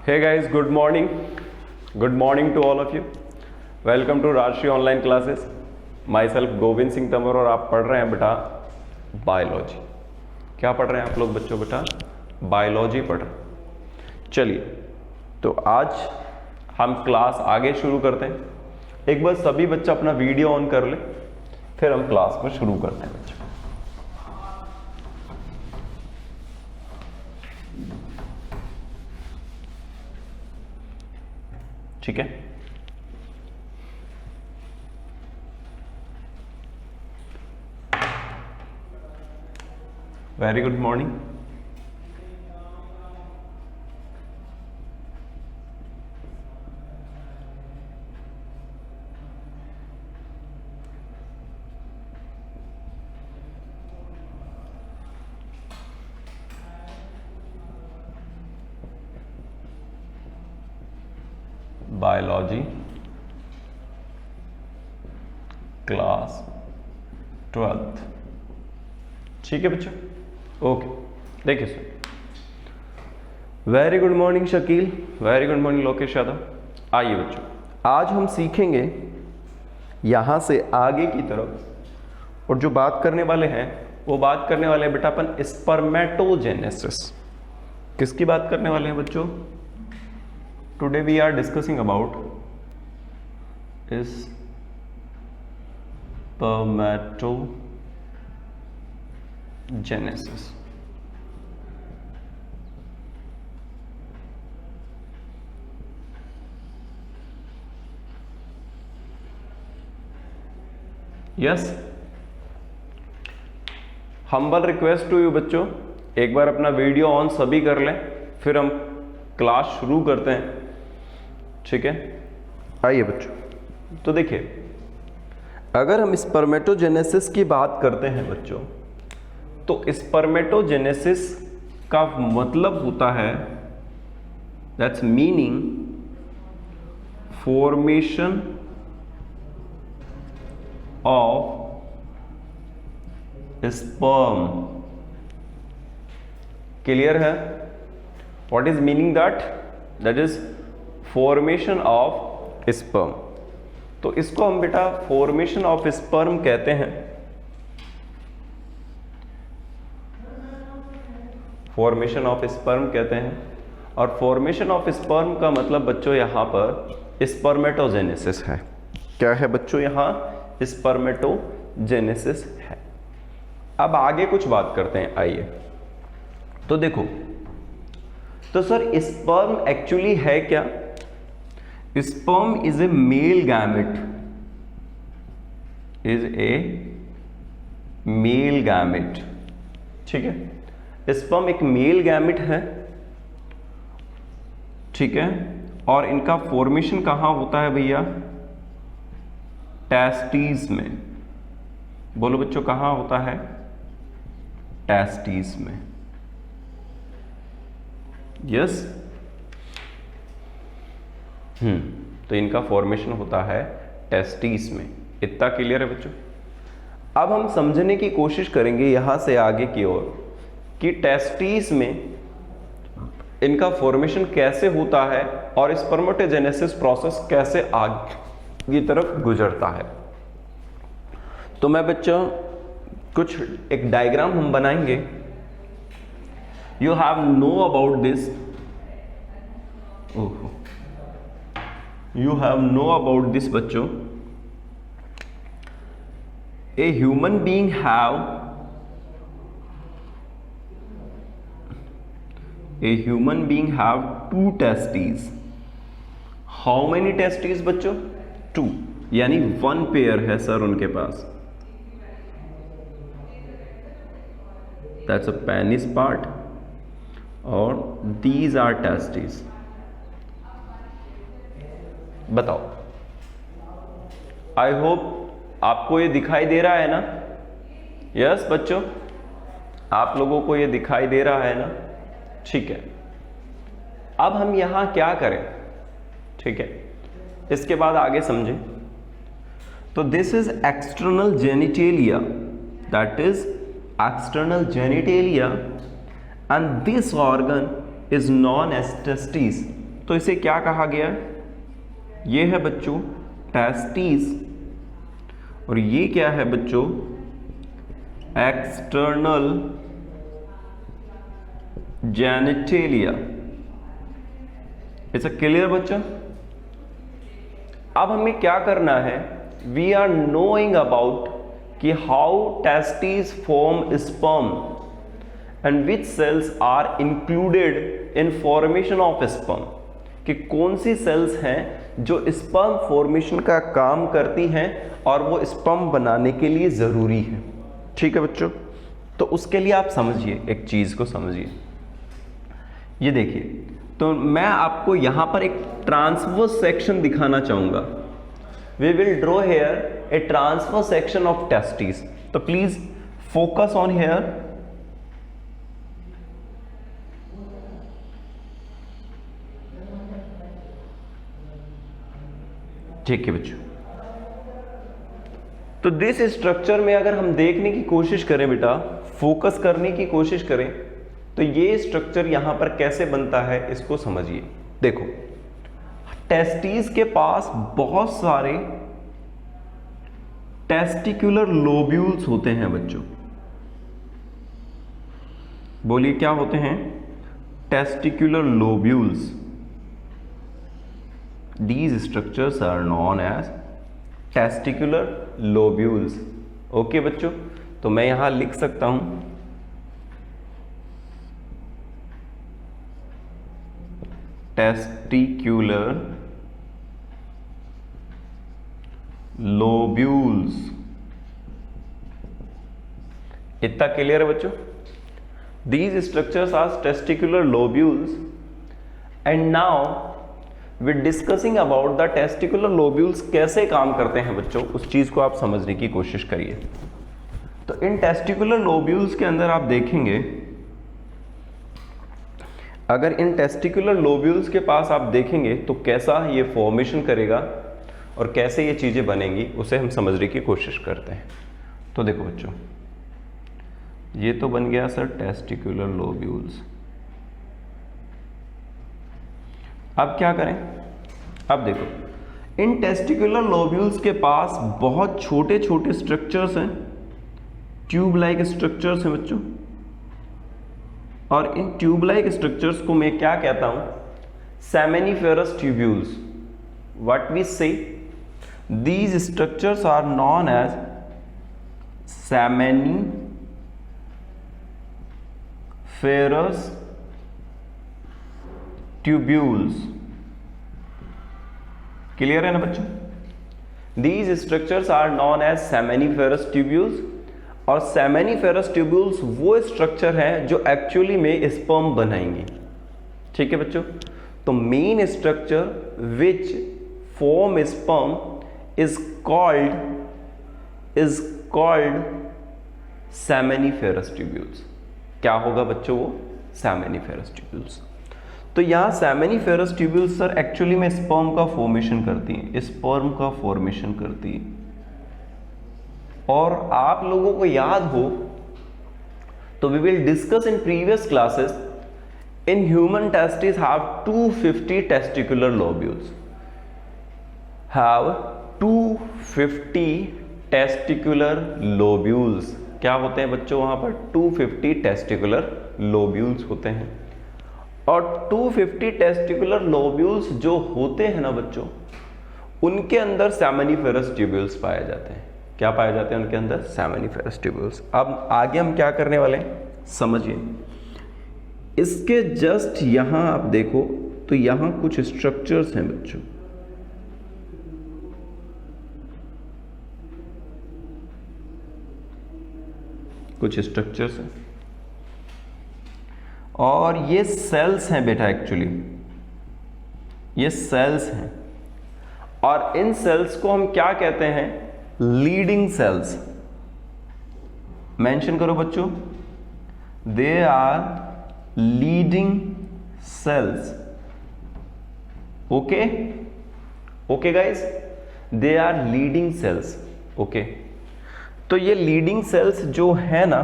Hey guys, good morning to all of you. Welcome to राष्ट्रीय online classes. My self Govind Singh Tanwar और आप पढ़ रहे हैं बेटा बायोलॉजी. क्या पढ़ रहे हैं आप लोग बच्चों? बेटा बायोलॉजी पढ़ रहे हैं. चलिए, तो आज हम क्लास आगे शुरू करते हैं. एक बार सभी बच्चा अपना वीडियो ऑन कर ले, फिर हम क्लास को शुरू करते हैं बच्चों. ठीक है. Very good morning. Biology class 12th. ठीक है बच्चों, ओके. देखिए sir, very good morning Shakeel, very good morning Lokesh Yadav. आइए बच्चों, आज हम सीखेंगे यहां से आगे की तरफ, और जो बात करने वाले हैं वो बात करने वाले हैं बेटा अपन स्पर्मेटोजेनेसिस. किसकी बात करने वाले हैं बच्चों? Today we are discussing about spermatogenesis. Yes, humble request to you बच्चों, एक बार अपना वीडियो ऑन सभी कर लें, फिर हम क्लास शुरू करते हैं. ठीक है, आइए बच्चों. तो देखिए, अगर हम स्पर्मेटोजेनेसिस की बात करते हैं बच्चों, तो स्पर्मेटोजेनेसिस का मतलब होता है, that's meaning formation of sperm. Clear है? What is meaning that? That is formation of sperm. तो इसको हम बेटा formation of sperm कहते हैं. formation of sperm कहते हैं. और formation of sperm का मतलब बच्चों यहां पर spermatogenesis है. क्या है बच्चों? यहां spermatogenesis है. अब आगे कुछ बात करते हैं. आइए, तो देखो, तो सर स्पर्म एक्चुअली है क्या? Sperm is a male gamete, is a male gamete. ठीक है, स्पर्म एक मेल गैमेट है. ठीक है, और इनका फॉर्मेशन कहां होता है भैया? टेस्टिस में. बोलो बच्चों, कहां होता है? टेस्टिस में. यस. तो इनका फॉर्मेशन होता है टेस्टिस में. इतना क्लियर है बच्चों? अब हम समझने की कोशिश करेंगे यहां से आगे की ओर कि टेस्टिस में इनका फॉर्मेशन कैसे होता है और स्पर्मेटोजेनेसिस प्रोसेस कैसे आगे की तरफ गुजरता है. तो मैं बच्चों कुछ एक डायग्राम हम बनाएंगे. You have know about this. You have know about this बच्चों. A human being have two testes. How many testes बच्चों? 2. यानी 1 पेयर है सर उनके पास. That's a penis part. और these are testes. बताओ, आई होप आपको ये दिखाई दे रहा है ना? यस बच्चों, आप लोगों को ये दिखाई दे रहा है ना? ठीक है. अब हम यहां क्या करें? ठीक है, इसके बाद आगे समझें. तो this is external genitalia, that is external genitalia, and this organ is known as testes. तो इसे क्या कहा गया है? ये है बच्चों टेस्टिस, और ये क्या है बच्चों? External genitalia. इट्स क्लियर बच्चों? अब हमें क्या करना है? वी आर नोइंग अबाउट कि how testis form sperm and which cells are included in formation of sperm, कि कौन सी सेल्स हैं जो स्पर्म फॉर्मेशन का काम करती हैं और वो स्पर्म बनाने के लिए ज़रूरी है। ठीक है बच्चों? तो उसके लिए आप समझिए, एक चीज़ को समझिए। ये देखिए, तो मैं आपको यहाँ पर एक ट्रांसवर्स सेक्शन दिखाना चाहूँगा। We will draw here a transverse section of testis. तो प्लीज़ फोकस ऑन हेयर। ठीक है बच्चों, तो दिस स्ट्रक्चर में अगर हम देखने की कोशिश करें बेटा, फोकस करने की कोशिश करें, तो ये स्ट्रक्चर यहां पर कैसे बनता है इसको समझिए। देखो, टेस्टिस के पास बहुत सारे टेस्टिकुलर लोब्यूल्स होते हैं बच्चों। बोलिए क्या होते हैं? Testicular lobules. These structures are known as testicular lobules. Okay बच्चों, तो मैं यहां लिख सकता हूं testicular lobules। इतना क्लियर है बच्चों? These structures are testicular lobules, and now we're discussing about the testicular lobules कैसे काम करते हैं बच्चों, उस चीज को आप समझने की कोशिश करिए। तो इन टेस्टिकुलर लोब्यूल्स के अंदर आप देखेंगे, अगर इन टेस्टिकुलर लोब्यूल्स के पास आप देखेंगे तो कैसा ये फॉर्मेशन करेगा और कैसे ये चीजें बनेंगी, उसे हम समझने की कोशिश करते हैं। तो देखो बच्चों, ये तो बन गया सर टेस्टिकुलर लोब्यूल्स। अब क्या करें? अब देखो, इन टेस्टिकुलर लोब्यूल्स के पास बहुत छोटे छोटे स्ट्रक्चर्स हैं, ट्यूब लाइक स्ट्रक्चर्स हैं बच्चों, और इन ट्यूब लाइक स्ट्रक्चर्स को मैं क्या कहता हूं? Seminiferous tubules. What we say? These structures are known as seminiferous tubules. Clear है ना बच्चों? These structures are known as seminiferous tubules, और सेमेनिफेरस ट्यूब्यूल्स वो स्ट्रक्चर है जो एक्चुअली में स्पर्म बनाएंगे। ठीक है बच्चों? तो main structure which form sperm is called seminiferous tubules. क्या होगा बच्चों? वो सेमेनिफेरस ट्यूब्यूल्स। तो यहाँ सेमेनिफेरस ट्यूब्यूल्स सर एक्चुअली में स्पर्म का फॉर्मेशन करती हैं, स्पर्म का फॉर्मेशन करती है। और आप लोगों को याद हो तो we will discuss in previous classes, in human testis have 250 testicular lobules, have 250 testicular lobules. क्या होते हैं बच्चों? वहां पर 250 टेस्टिकुलर लोब्यूल्स होते हैं। और 250 टेस्टिकुलर लोब्यूल्स जो होते हैं ना बच्चों, उनके अंदर सेमेनिफेरस ट्यूब्यूल्स पाए जाते हैं। क्या पाए जाते हैं उनके अंदर? Seminiferous tubules. अब आगे हम क्या करने वाले हैं समझिए। इसके जस्ट यहां आप देखो तो यहां कुछ स्ट्रक्चर्स हैं बच्चों, कुछ स्ट्रक्चर्स हैं, और ये सेल्स हैं बेटा, एक्चुअली ये सेल्स हैं, और इन सेल्स को हम क्या कहते हैं? Leading sales. मेंशन करो बच्चों, they are leading cells. Okay okay guys, they are leading cells. Okay, तो ये लीडिंग सेल्स जो है ना,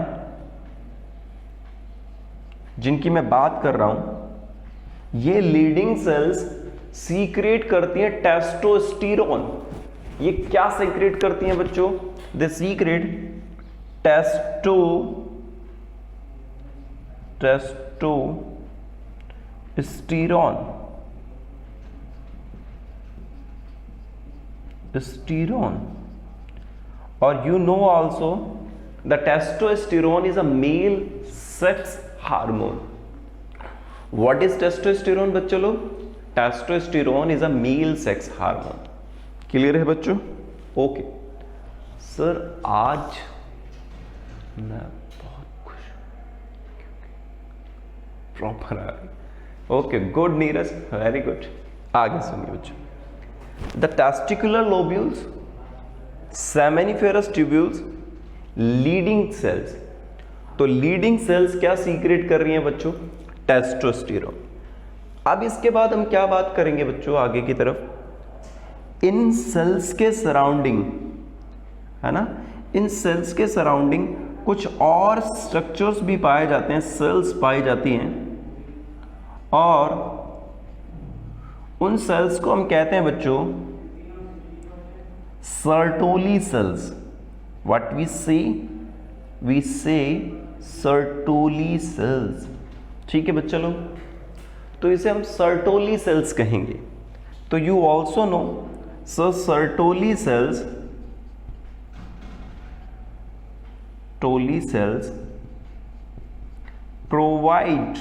जिनकी मैं बात कर रहा हूं, ये लीडिंग सेल्स सीक्रेट करती हैं टेस्टोस्टेरोन। ये क्या सीक्रेट करती हैं बच्चों? दे सीक्रेट टेस्टोस्टेरोन। और you know also the testosterone is a male sex hormone. What is testosterone बच्चों लोग? Testosterone is a male sex hormone. Clear है बच्चों? ओके सर, आज मैं बहुत खुश प्रॉपर आ रही। Okay good Neeraj, very good. आगे सुनिए बच्चों। The testicular lobules, seminiferous tubules, leading cells. तो लीडिंग सेल्स क्या सीक्रेट कर रही हैं बच्चों? टेस्टोस्टेरोन। अब इसके बाद हम क्या बात करेंगे बच्चों आगे की तरफ? इन सेल्स के सराउंडिंग, है ना, इन सेल्स के सराउंडिंग कुछ और स्ट्रक्चर्स भी पाए जाते हैं, सेल्स पाई जाती हैं, और उन सेल्स को हम कहते हैं बच्चों सर्टोली सेल्स। व्हाट वी से सर्टोली सेल्स। ठीक है बच्चा लोग, तो इसे हम सर्टोली सेल्स कहेंगे। तो you also know Sertoli cells provide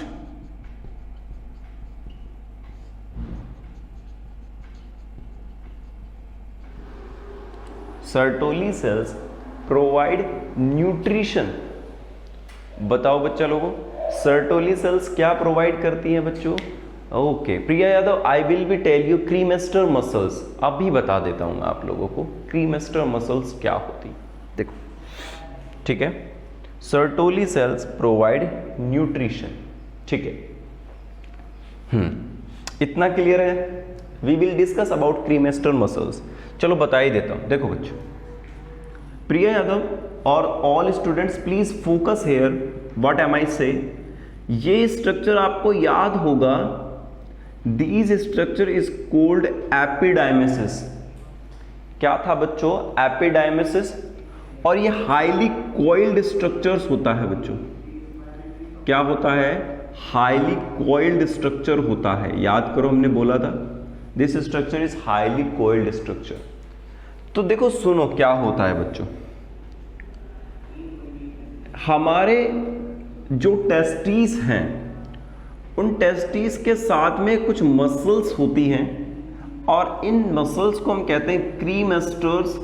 Sertoli cells provide nutrition. बताओ बच्चा लोगों, सर्टोली सेल्स क्या प्रोवाइड करती हैं बच्चों? Okay Priya Yadav, I will be tell you cremaster muscles. अभी बता देता हूं आप लोगों को क्रीमेस्टर मसल्स क्या होती। देखो ठीक है, सर्टोली सेल्स प्रोवाइड न्यूट्रिशन। ठीक है, इतना क्लियर है? We will discuss about cremaster muscles. चलो बता ही देता हूं। देखो बच्चों, प्रिया यादव और all students please focus here. What am I say? ये स्ट्रक्चर आपको याद होगा, this structure is called epididymis. क्या था बच्चों? एपिडाइमेसिस। और ये हाईली कॉइल्ड स्ट्रक्चर्स होता है बच्चों। क्या होता है? हाईली कॉइल्ड स्ट्रक्चर होता है। याद करो, हमने बोला था this structure is highly coiled structure. तो देखो सुनो क्या होता है बच्चों, हमारे जो टेस्टिस हैं, उन टेस्टिस के साथ में कुछ मसल्स होती हैं, और इन मसल्स को हम कहते हैं क्रीमेस्टर्स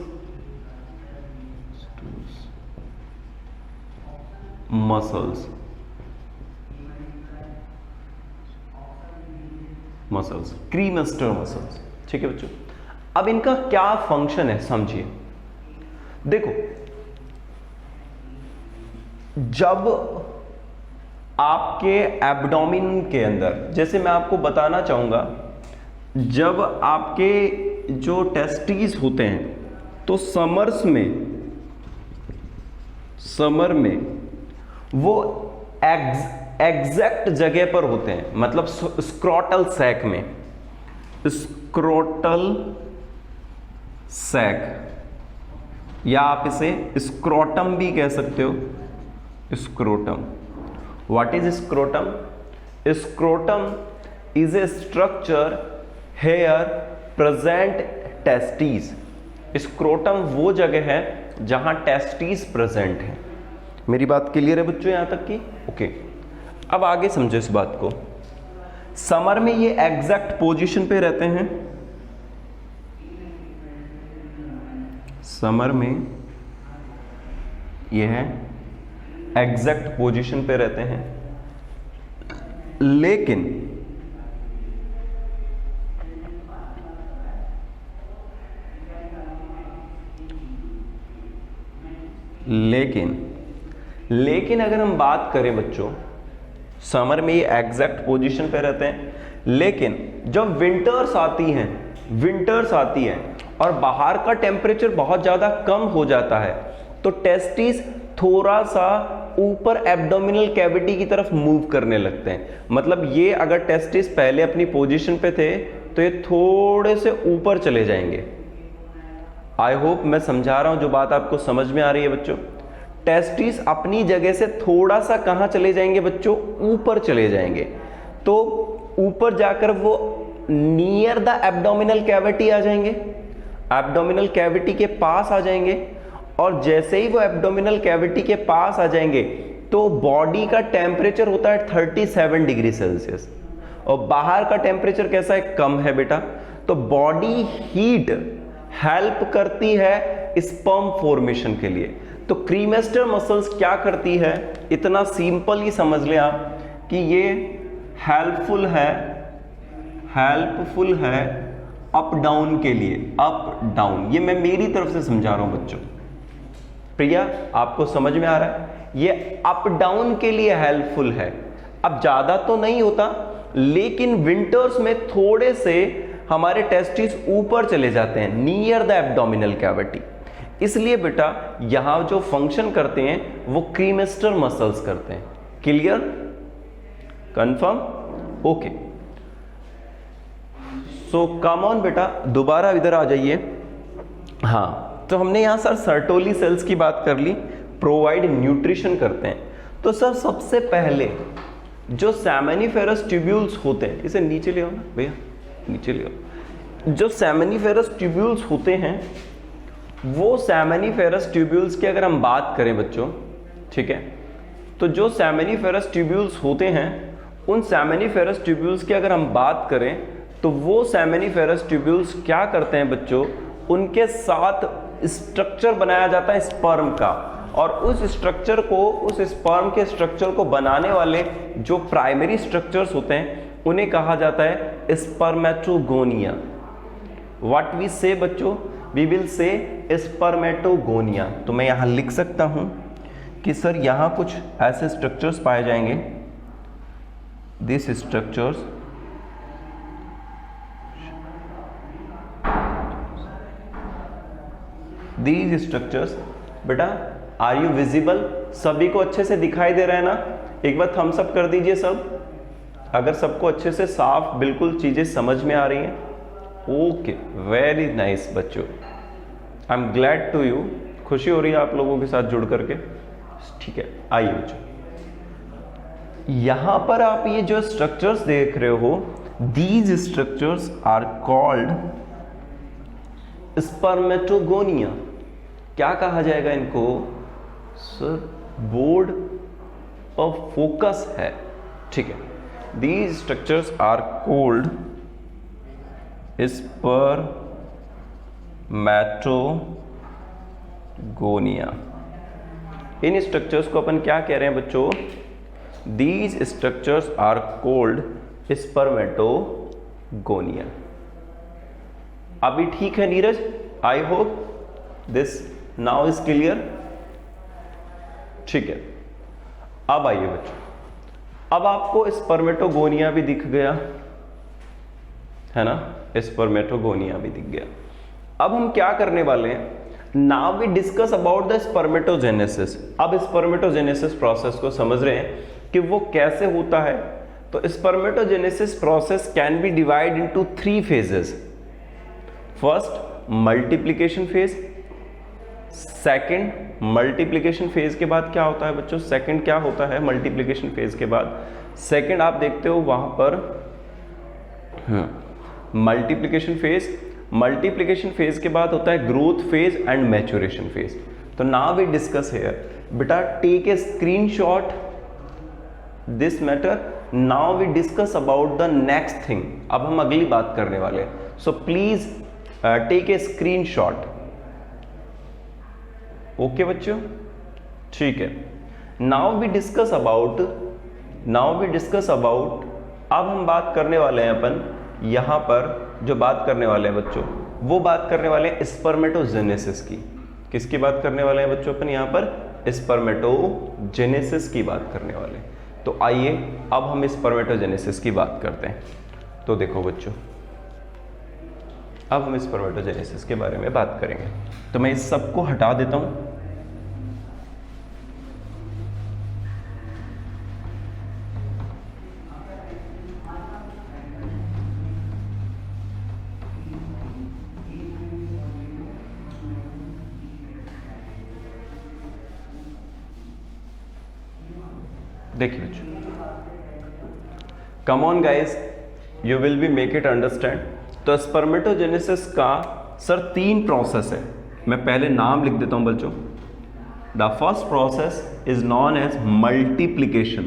मसल्स, क्रीमेस्टर मसल्स। ठीक है बच्चों, अब इनका क्या फंक्शन है समझिए। देखो, जब आपके एब्डोमिन के अंदर, जैसे मैं आपको बताना चाहूंगा, जब आपके जो टेस्टिस होते हैं, तो समर में वो एग्जैक्ट जगह पर होते हैं, मतलब स्क्रोटल सैक में, स्क्रोटल सैक, या आप इसे स्क्रोटम भी कह सकते हो। Scrotum, what is scrotum? Scrotum is a structure here present testis. Scrotum वो जगह है जहां टेस्टिस प्रेजेंट है। मेरी बात क्लियर है बच्चों यहां तक की? ओके, अब आगे समझो इस बात को। समर में ये एग्जैक्ट पोजीशन पे रहते हैं, समर में ये है एग्जैक्ट पोजीशन पे रहते हैं, लेकिन अगर हम बात करें बच्चों, समर में ये एग्जैक्ट पोजीशन पे रहते हैं, लेकिन जब विंटर्स आती है और बाहर का टेम्परेचर बहुत ज्यादा कम हो जाता है, तो टेस्टिस थोड़ा सा ऊपर एब्डोमिनल कैविटी की तरफ मूव करने लगते हैं। मतलब ये अगर टेस्टिस पहले अपनी पोजीशन पे थे तो ये थोड़े से ऊपर चले जाएंगे। आई होप मैं समझा रहा हूं, जो बात आपको समझ में आ रही है बच्चों। टेस्टिस अपनी जगह से थोड़ा सा कहां चले जाएंगे बच्चों? ऊपर चले जाएंगे। तो ऊपर जाकर वो नियर द एब्डोमिनल कैविटी आ जाएंगे, एब्डोमिनल कैविटी के पास आ जाएंगे। और जैसे ही वो एब्डोमिनल कैविटी के पास आ जाएंगे तो बॉडी का टेम्परेचर होता है 37 डिग्री सेल्सियस, और बाहर का टेम्परेचर कैसा है? कम है बेटा। तो बॉडी हीट हेल्प करती है स्पर्म फॉर्मेशन के लिए। तो क्रीमेस्टर मसल्स क्या करती है? इतना सिंपल ही समझ लें आप कि ये हेल्पफुल है अप डाउन के लिए। अप डाउन, ये मैं मेरी तरफ से समझा रहा हूं बच्चों। प्रिया, आपको समझ में आ रहा है? ये अप डाउन के लिए हेल्पफुल है। अब ज्यादा तो नहीं होता, लेकिन विंटर्स में थोड़े से हमारे टेस्टिस ऊपर चले जाते हैं, नियर द एब्डोमिनल कैविटी। इसलिए बेटा यहां जो फंक्शन करते हैं वो क्रीमेस्टर मसल्स करते हैं। Clear? Confirm? Okay. So come on बेटा, दोबारा इधर आ जाइए। हाँ, तो हमने यहां सर सर्टोली सेल्स की बात कर ली, प्रोवाइड न्यूट्रिशन करते हैं। तो सर सबसे पहले जो सेमेनिफेरस ट्यूब्यूल्स होते हैं, इसे नीचे ले आओ ना भैया, नीचे ले आओ। जो सेमेनिफेरस ट्यूब्यूल्स होते हैं, वो सेमेनिफेरस ट्यूब्यूल्स की अगर हम बात करें बच्चों, ठीक है, तो जो सेमेनिफेरस ट्यूब्यूल्स होते हैं, उन सेमेनिफेरस ट्यूब्यूल्स की अगर हम बात करें तो वो सेमेनिफेरस ट्यूब्यूल्स क्या करते हैं बच्चों? उनके साथ स्ट्रक्चर बनाया जाता है स्पर्म का, और उस स्ट्रक्चर को, उस स्पर्म के स्ट्रक्चर को बनाने वाले जो प्राइमरी स्ट्रक्चर्स होते हैं उन्हें कहा जाता है स्पर्मेटोगोनिया। व्हाट वी से बच्चों? We will say spermatogonia. तो मैं यहां लिख सकता हूं कि सर यहां कुछ ऐसे स्ट्रक्चर्स पाए जाएंगे, दिस स्ट्रक्चर्स दीज स्ट्रक्चर्स। बेटा आर यू विजिबल? सभी को अच्छे से दिखाई दे रहा है ना? एक बार थम्स अप कर दीजिए सब, अगर सबको अच्छे से साफ बिल्कुल चीजें समझ में आ रही हैं। ओके, वेरी नाइस बच्चों, I am glad to you. खुशी हो रही है आप लोगों के साथ जुड़ करके। ठीक है, आइए बच्चों, यहां पर आप ये जो स्ट्रक्चर्स देख रहे हो, these structures are called spermatogonia. क्या कहा जाएगा इनको? सर बोर्ड ऑफ फोकस है। ठीक है, these structures are called spermatogonia. इन स्ट्रक्चर्स को अपन क्या कह रहे हैं बच्चों? These structures are called spermatogonia. अभी ठीक है Neeraj? I hope this now is clear. ठीक है, अब आइए बच्चों, अब आपको स्पर्मेटोगोनिया भी दिख गया है ना? स्पर्मेटोगोनिया भी दिख गया। अब हम क्या करने वाले हैं? Now we discuss about the spermatogenesis. अब स्पर्मेटोजेनेसिस प्रोसेस को समझ रहे हैं कि वो कैसे होता है। तो spermatogenesis process can be divide into 3 phases. First multiplication phase, second multiplication phase के बाद क्या होता है बच्चों? सेकंड क्या होता है मल्टीप्लिकेशन फेज के बाद? सेकंड आप देखते हो वहां पर मल्टीप्लिकेशन फेज। मल्टीप्लिकेशन फेज के बाद होता है growth phase and maturation phase. तो नाउ वी डिस्कस हियर। बेटा take a screenshot this matter. Now we discuss about the next thing. अब हम अगली बात करने वाले हैं। So please take a screenshot. Okay बच्चों, ठीक है। नाउ वी डिस्कस अबाउट अब हम बात करने वाले हैं अपन यहां पर जो बात करने वाले हैं बच्चों, वो बात करने वाले हैं स्पर्मेटोजेनेसिस की। किसकी बात करने वाले हैं बच्चों अपन यहां पर? स्पर्मेटोजेनेसिस की बात करने वाले हैं। तो आइए अब हम स्पर्मेटोजेनेसिस की बात करते हैं। तो देखो बच्चों, अब हम स्पर्मेटोजेनेसिस के बारे में बात करेंगे। तो मैं इस सब को हटा देता हूं। देखिए बच्चों, come on guys, you will be make it understand. तो स्पर्मेटोजेनेसिस का सर 3 प्रोसेस है। मैं पहले नाम लिख देता हूं बच्चों। The first process is known as multiplication.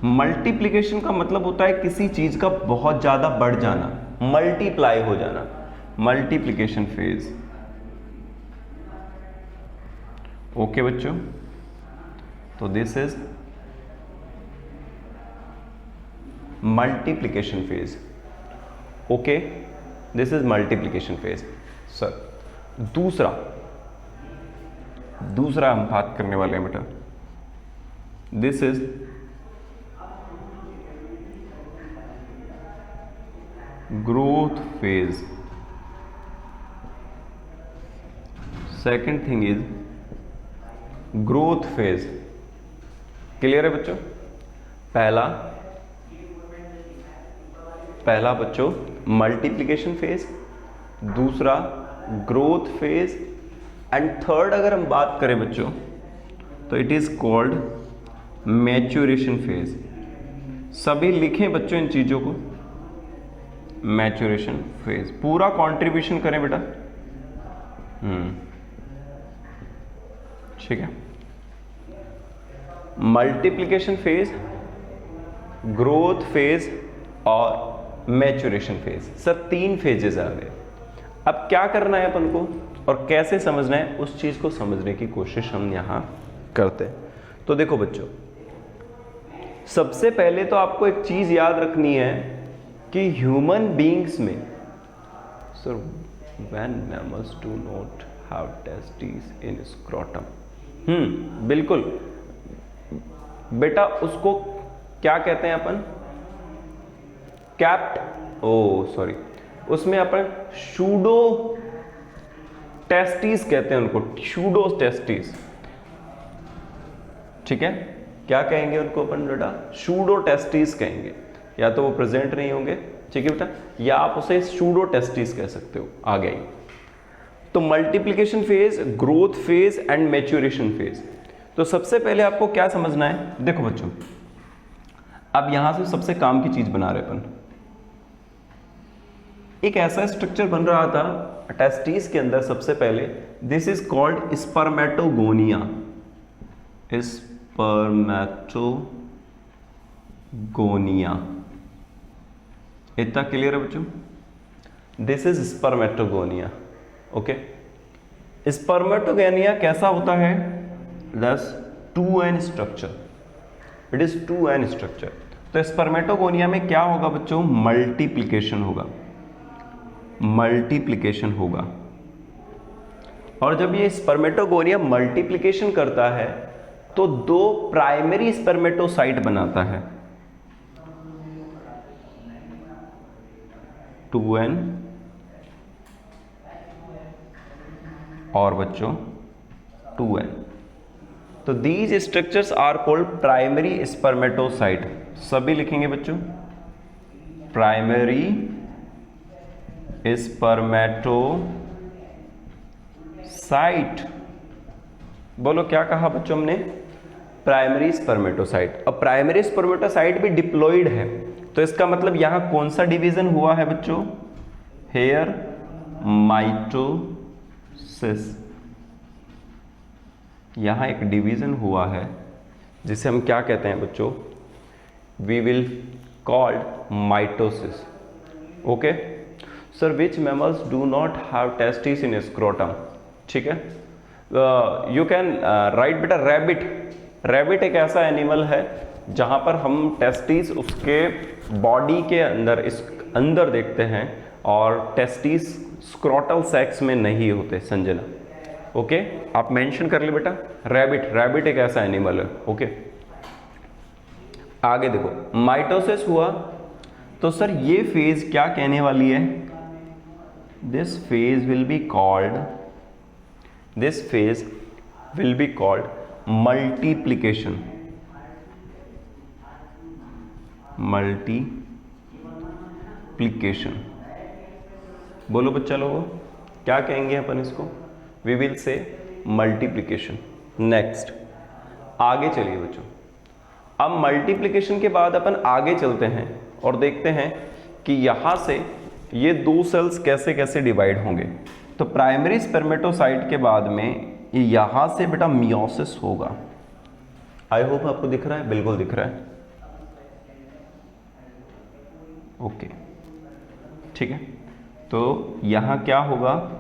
Multiplication का मतलब होता है किसी चीज का बहुत ज्यादा बढ़ जाना, मल्टीप्लाई हो जाना, मल्टीप्लीकेशन फेज। ओके बच्चों, तो this is multiplication phase. Okay, this is multiplication phase. Sir दूसरा हम बात करने वाले हैं बेटा, this is growth phase. Second thing is growth phase. Clear है बच्चों? पहला बच्चों मल्टीप्लिकेशन फेज, दूसरा ग्रोथ फेज, एंड थर्ड अगर हम बात करें बच्चों तो it is called maturation phase. सभी लिखें बच्चों इन चीजों को, मैच्योरेशन फेज। पूरा कंट्रीब्यूशन करें बेटा। ठीक है, मल्टीप्लिकेशन फेज, ग्रोथ फेज और मैच्योरेशन फेज। सर 3 फेजेस आ गए। अब क्या करना है अपन को और कैसे समझना है, उस चीज को समझने की कोशिश हम यहां करते हैं। तो देखो बच्चों, सबसे पहले तो आपको एक चीज याद रखनी है कि ह्यूमन बीइंग्स में, sir when mammals do not have testis in scrotum, बिल्कुल बेटा, उसको क्या कहते हैं अपन? कैप्ट, सॉरी, उसमें अपन शूडो टेस्टिस कहते हैं उनको, शूडो टेस्टिस। ठीक है, क्या कहेंगे उनको अपन बेटा? शूडो टेस्टिस कहेंगे। या तो वो प्रेजेंट नहीं होंगे, ठीक है बेटा, या आप उसे शूडो टेस्टिस कह सकते हो। आ गई। तो multiplication phase, growth phase and maturation phase. तो सबसे पहले आपको क्या समझना है? देखो बच्चों, अब यहां से सबसे काम की चीज बना रहे अपन। एक ऐसा स्ट्रक्चर बन रहा था टेस्टिस के अंदर सबसे पहले, this is called spermatogonia. Spermatogonia, इतना क्लियर है बच्चों? This is spermatogonia. Okay, spermatogonia कैसा होता है? दस 2n structure, it is 2n structure. तो स्पर्मेटोगोनिया में क्या होगा बच्चों? मल्टीप्लिकेशन होगा। और जब ये स्पर्मेटोगोनिया मल्टीप्लिकेशन करता है तो 2 प्राइमरी स्पर्मेटोसाइट बनाता है, 2n और बच्चों 2n। तो these structures are called primary spermatocyte. सभी लिखेंगे बच्चों, प्राइमरी स्पर्मेटोसाइट। बोलो क्या कहा बच्चों हमने? Primary spermatocyte. अब प्राइमरी स्पर्मेटोसाइट भी डिप्लॉइड है, तो इसका मतलब यहां कौन सा डिवीजन हुआ है बच्चों? Here mitosis. यहां एक डिवीजन हुआ है जिसे हम क्या कहते हैं बच्चों? We will called mitosis. Okay sir, which mammals do not have testis in scrotum? ठीक है, यू कैन राइट बेटा रैबिट। रैबिट एक ऐसा एनिमल है जहां पर हम टेस्टिस उसके बॉडी के अंदर, इस अंदर देखते हैं, और टेस्टिस स्क्रोटल सेक्स में नहीं होते। संजना, ओके, आप मेंशन कर ले बेटा, रैबिट एक ऐसा एनिमल है। ओके, आगे देखो, माइटोसिस हुआ तो सर ये फेज क्या कहने वाली है? This phase will be called multiplication. बोलो बच्चा लोगों, क्या कहेंगे अपन इसको? We will say multiplication. Next आगे चलिए बच्चों, अब मल्टीप्लिकेशन के बाद अपन आगे चलते हैं और देखते हैं कि यहां से ये दो सेल्स कैसे कैसे डिवाइड होंगे। तो प्राइमरी स्पर्मेटोसाइट के बाद में यहां से बेटा मियोसिस होगा। आई होप आपको दिख रहा है, बिल्कुल दिख रहा है, ओके ठीक है। तो यहां क्या होगा?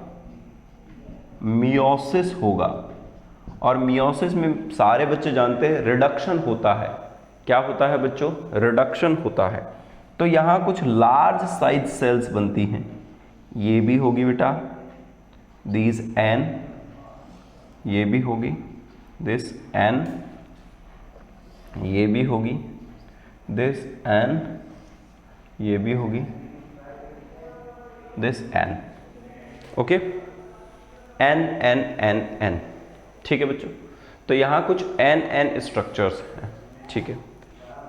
मियोसिस होगा, और मियोसिस में सारे बच्चे जानते हैं रिडक्शन होता है। क्या होता है बच्चों? रिडक्शन होता है। तो यहां कुछ लार्ज साइज सेल्स बनती हैं, ये भी होगी बेटा दिस एन, ये भी होगी दिस एन, ये भी होगी दिस एन, ये भी होगी this N. Okay, N N N N, ठीक है बच्चों। तो यहां कुछ एन एन स्ट्रक्चर्स हैं, ठीक है।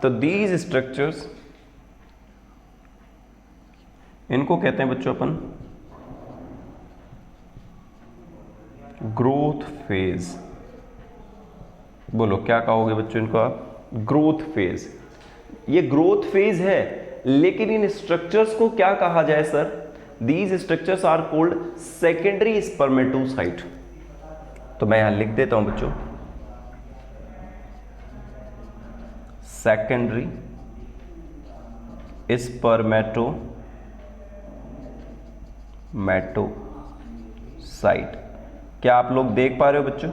तो दीज स्ट्रक्चर्स, इनको कहते हैं बच्चों अपन ग्रोथ फेज। बोलो क्या कहोगे बच्चों इनको आप? Growth phase. ये ग्रोथ फेज है, लेकिन इन स्ट्रक्चर्स को क्या कहा जाए sir? These structures are called secondary spermatocyte. तो मैं यहां लिख देता हूं बच्चों, सेकेंडरी स्पर्मेटोसाइट। क्या आप लोग देख पा रहे हो बच्चों?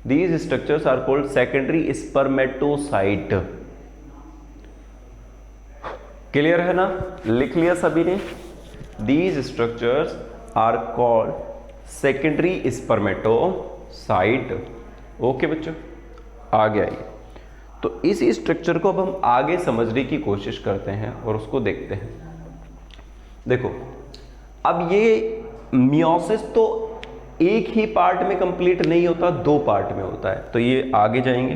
These structures are called secondary spermatocyte। Clear है ना? लिख लिया सभी ने? These structures are called secondary spermatocyte। Okay बच्चों, आगे आइए। तो इस स्ट्रक्चर को अब हम आगे समझने की कोशिश करते हैं और उसको देखते हैं। देखो, अब ये मियोसिस तो एक ही पार्ट में कंप्लीट नहीं होता, दो पार्ट में होता है। तो ये आगे जाएंगे,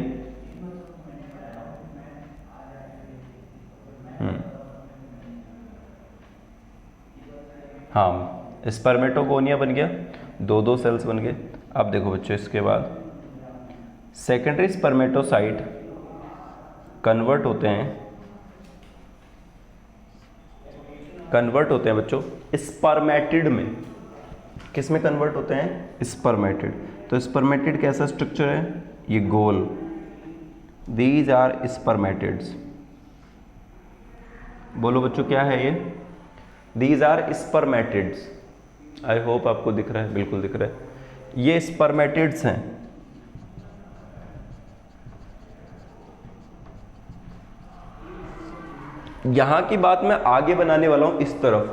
हाँ, स्पर्मेटोगोनिया बन गया, दो दो सेल्स बन गए। अब देखो बच्चों, इसके बाद सेकेंडरी स्पर्मेटोसाइट कन्वर्ट होते हैं बच्चों स्पर्मेटिड में। किस में कन्वर्ट होते हैं? स्पर्मेटिड। तो स्पर्मेटिड कैसा स्ट्रक्चर है? ये गोल। These are spermatids. बोलो बच्चों क्या है ये? These are spermatids. I hope आपको दिख रहा है, बिल्कुल दिख रहा है। ये स्पर्मेटिड्स हैं। यहां की बात मैं आगे बनाने वाला हूं इस तरफ,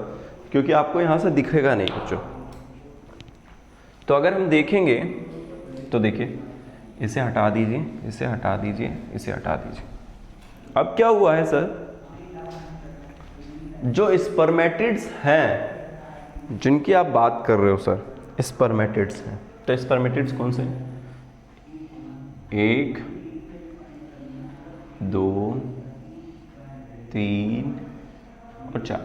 क्योंकि आपको यहां से दिखेगा नहीं बच्चों। तो अगर हम देखेंगे तो देखिए, इसे हटा दीजिए, इसे हटा दीजिए, इसे हटा दीजिए। अब क्या हुआ है सर? जो स्पर्मेटिड्स हैं जिनकी आप बात कर रहे हो सर, स्पर्मेटिड्स हैं। तो स्पर्मेटिड्स कौन से? 1 2 3 और 4,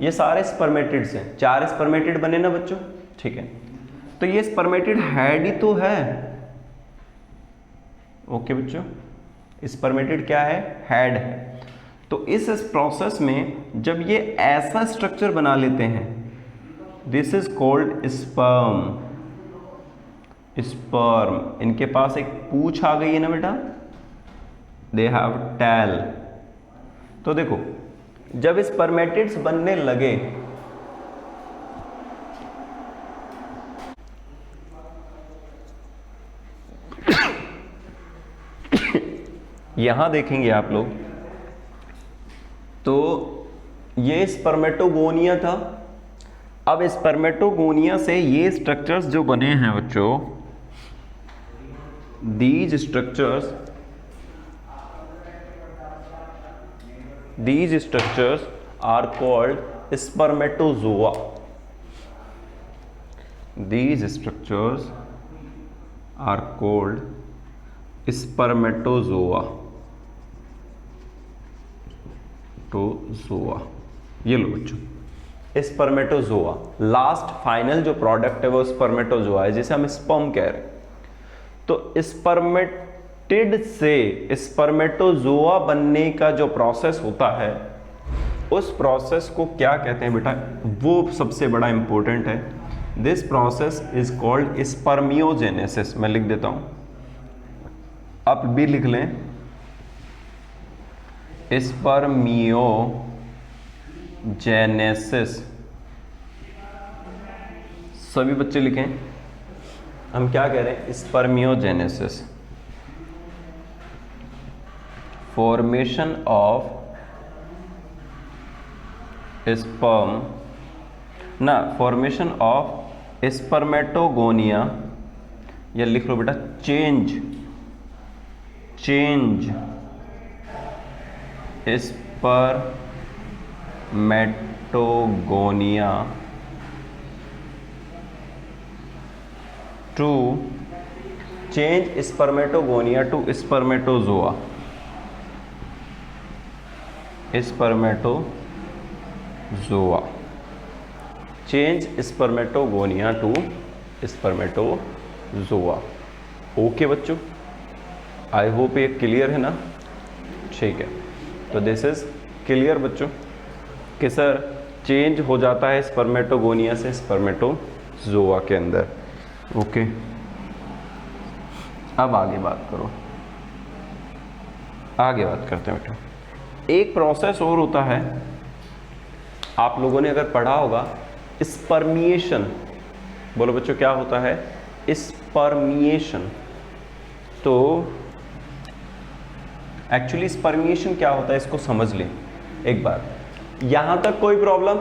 ये सारे स्पर्मेटिड्स हैं। 4 स्पर्मेटिड बने ना बच्चों, ठीक है। तो ये स्पर्मेटिड हेड ही तो है। ओके बच्चों, स्पर्मेटिड क्या है? हेड है। तो इस प्रोसेस में जब ये ऐसा स्ट्रक्चर बना लेते हैं, this is called sperm. Sperm, इनके पास एक पूंछ आ गई है ना बेटा, दे हैव टेल। तो देखो, जब स्पर्मेटिड्स बनने लगे, यहां देखेंगे आप लोग, तो ये स्पर्मेटोगोनिया था। अब स्पर्मेटोगोनिया से ये स्ट्रक्चर्स जो बने हैं बच्चों, these structures are called spermatozoa. These structures are called spermatozoa। ये लो बच्चों, स्पर्मेटोजोआ, लास्ट फाइनल जो प्रोडक्ट है वो स्पर्मेटोजोआ है, जिसे हम स्पर्म कह रहे हैं। तो स्पर्मेटिड से स्पर्मेटोजोआ बनने का जो प्रोसेस होता है, उस प्रोसेस को क्या कहते हैं बेटा, वो सबसे बड़ा इंपॉर्टेंट है। This process is called spermiogenesis. मैं लिख देता हूं, आप भी लिख लें, स्पर्मियोजेनेसिस। सभी बच्चे लिखें, हम क्या कह रहे हैं, स्पर्मियोजेनेसिस, फॉर्मेशन ऑफ स्पर्म ना, फॉर्मेशन ऑफ स्पर्मेटोगोनिया, या लिख लो बेटा change spermatogonia to change spermatogonia to spermatozoa, spermatozoa, change spermatogonia to spermatozoa. Okay बच्चों, आई होप ये क्लियर है ना। ठीक है, तो दिस इज क्लियर बच्चों कि सर चेंज हो जाता है स्पर्मेटोगोनिया से स्पर्मेटोजोआ के अंदर। ओके, अब आगे बात करो, आगे बात करते हैं बेटा। एक प्रोसेस और होता है, आप लोगों ने अगर पढ़ा होगा, स्पर्मिएशन। बोलो बच्चों, क्या होता है, स्पर्मिएशन। तो एक्चुअली स्पर्मिएशन क्या होता है, इसको समझ लें एक बार। यहां तक कोई प्रॉब्लम?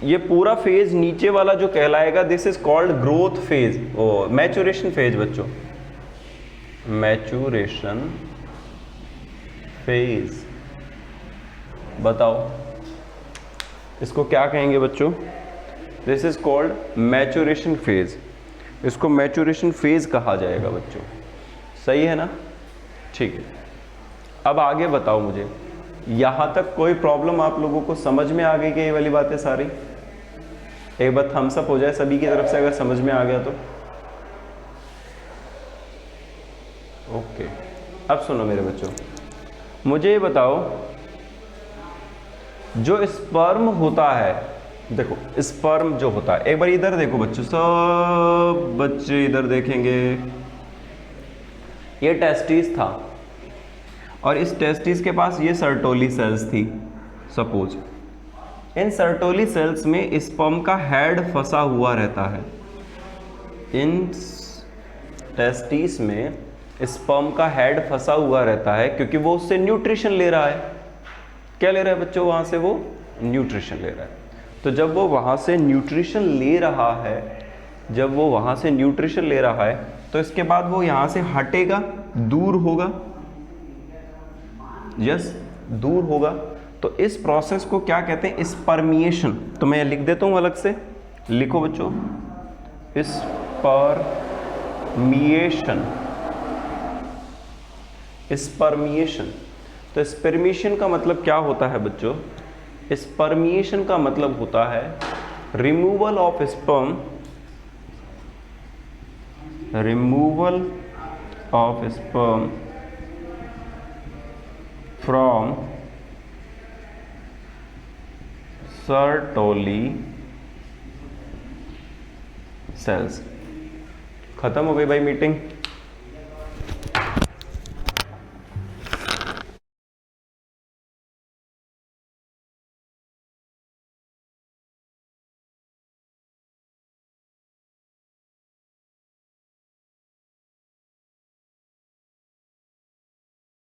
ये पूरा फेज नीचे वाला जो कहलाएगा, this is called growth phase, or maturation phase बच्चों, मैचुरेशन फेज। बताओ इसको क्या कहेंगे बच्चों? This is called maturation phase, इसको मैचुरेशन फेज कहा जाएगा बच्चों। सही है ना? ठीक है, अब आगे बताओ मुझे, यहां तक कोई प्रॉब्लम आप लोगों को समझ में आ गई कि ये वाली बातें सारी? एक बार थम्स अप हो जाए सभी की तरफ से अगर समझ में आ गया तो। ओके, अब सुनो मेरे बच्चों, मुझे ये बताओ, जो स्पर्म होता है, देखो स्पर्म जो होता है, एक बार इधर देखो बच्चों, सब बच्चे इधर देखेंगे। ये टेस्टिस था और इस टेस्टिस के पास ये सर्टोली सेल्स थी। सपोज इन सर्टोली सेल्स में स्पर्म का हेड फंसा हुआ रहता है। इन टेस्टिस में स्पर्म का हेड फंसा हुआ रहता है, क्योंकि वो उससे न्यूट्रिशन ले रहा है। क्या ले रहा है बच्चों? वहां से वो न्यूट्रिशन ले रहा है। तो जब वो वहां से न्यूट्रिशन ले रहा है, जब वो वहां से न्यूट्रिशन ले रहा है, तो इसके बाद वो यहां से हटेगा, दूर होगा। यस, दूर होगा। तो इस प्रोसेस को क्या कहते हैं? स्पर्मिएशन। तो मैं लिख देता हूं अलग से, लिखो बच्चों, स्पर्मिएशन, स्पर्मिएशन। तो स्पर्मिएशन का मतलब क्या होता है बच्चों? स्पर्मिएशन का मतलब होता है removal of sperm, removal of sperm from Sertoli cells. खत्म हो गई भाई मीटिंग।